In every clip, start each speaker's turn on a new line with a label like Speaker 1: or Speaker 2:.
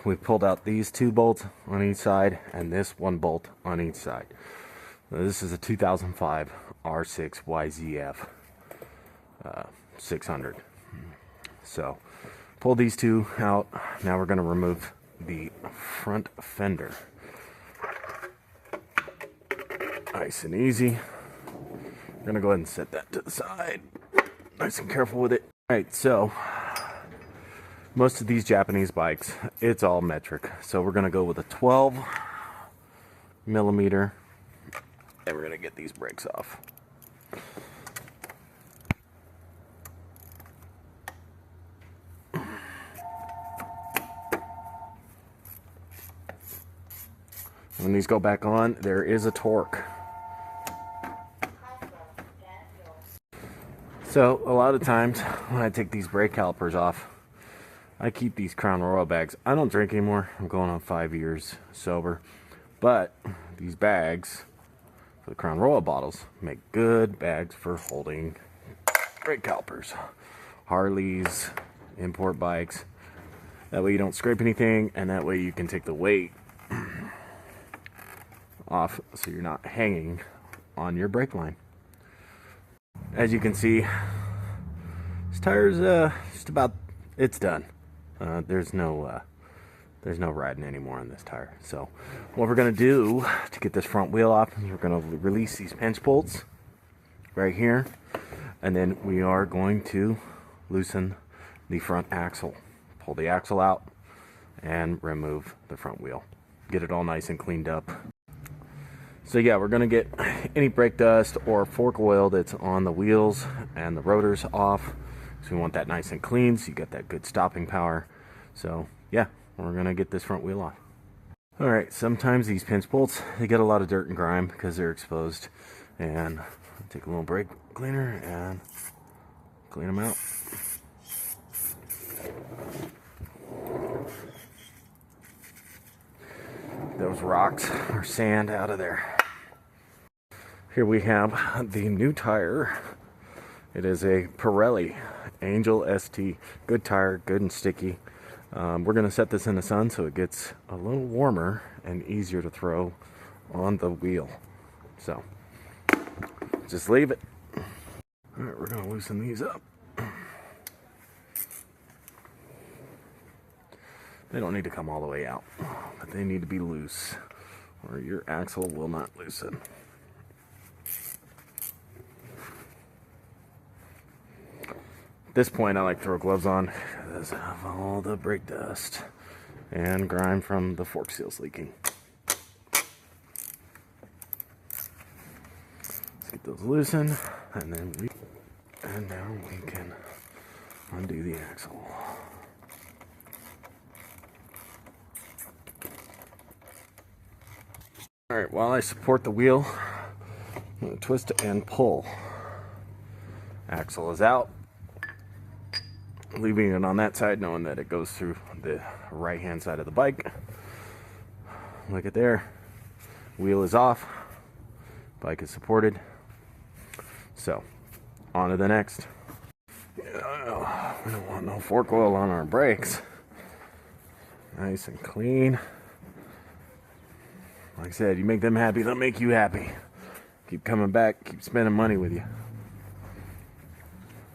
Speaker 1: we pulled out these 2 bolts on each side and this 1 bolt on each side. Now, this is a 2005 R6 YZF 600. So pull these 2 out. Now we're going to remove the front fender. Nice and easy. We're going to go ahead and set that to the side. Nice and careful with it. Alright, so most of these Japanese bikes, it's all metric. So we're going to go with a 12 millimeter, and we're going to get these brakes off. When these go back on, there is a torque. So a lot of times when I take these brake calipers off, I keep these Crown Royal bags. I don't drink anymore. I'm going on 5 years sober. But these bags for the Crown Royal bottles make good bags for holding brake calipers. Harleys, import bikes. That way you don't scrape anything, and that way you can take the weight off so you're not hanging on your brake line. As you can see, this tire's just about, it's done. There's no riding anymore on this tire. So what we're gonna do to get this front wheel off is we're gonna release these pinch bolts right here, and then we are going to loosen the front axle. Pull the axle out and remove the front wheel. Get it all nice and cleaned up. So yeah, we're gonna get any brake dust or fork oil that's on the wheels and the rotors off. So we want that nice and clean so you get that good stopping power. So yeah, we're gonna get this front wheel off. All right, sometimes these pinch bolts, they get a lot of dirt and grime because they're exposed. And I'll take a little brake cleaner and clean them out. Those rocks or sand out of there. Here we have the new tire. It is a Pirelli Angel ST. Good tire, good and sticky. We're going to set this in the sun so it gets a little warmer and easier to throw on the wheel. So, just leave it. Alright, we're going to loosen these up. They don't need to come all the way out, but they need to be loose, or your axle will not loosen. At this point, I like to throw gloves on because of all the brake dust and grime from the fork seals leaking. Let's get those loosened, and now we can undo the axle. Alright, while I support the wheel, I'm going to twist and pull. Axle is out. Leaving it on that side, knowing that it goes through the right hand side of the bike. Look at there. Wheel is off. Bike is supported. So, on to the next. Yeah, we don't want no fork oil on our brakes. Nice and clean. Like I said, you make them happy, they'll make you happy. Keep coming back, keep spending money with you.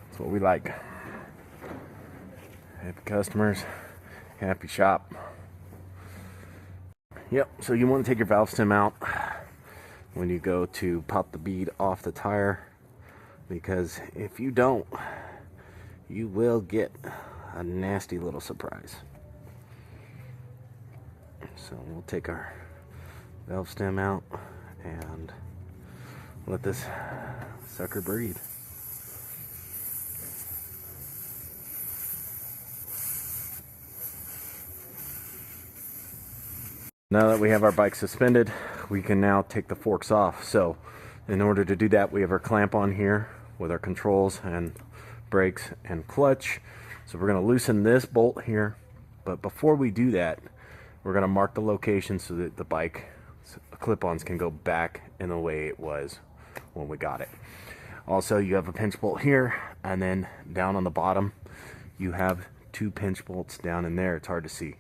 Speaker 1: That's what we like. Happy customers, happy shop. Yep, so you want to take your valve stem out when you go to pop the bead off the tire, because if you don't, you will get a nasty little surprise. So we'll take our valve stem out and let this sucker breathe. Now that we have our bike suspended, we can now take the forks off. So in order to do that, we have our clamp on here with our controls and brakes and clutch. So we're going to loosen this bolt here, but before we do that, we're going to mark the location so that the bike clip-ons can go back in the way it was when we got it. Also, you have a pinch bolt here, and then down on the bottom you have 2 pinch bolts down in there. It's hard to see,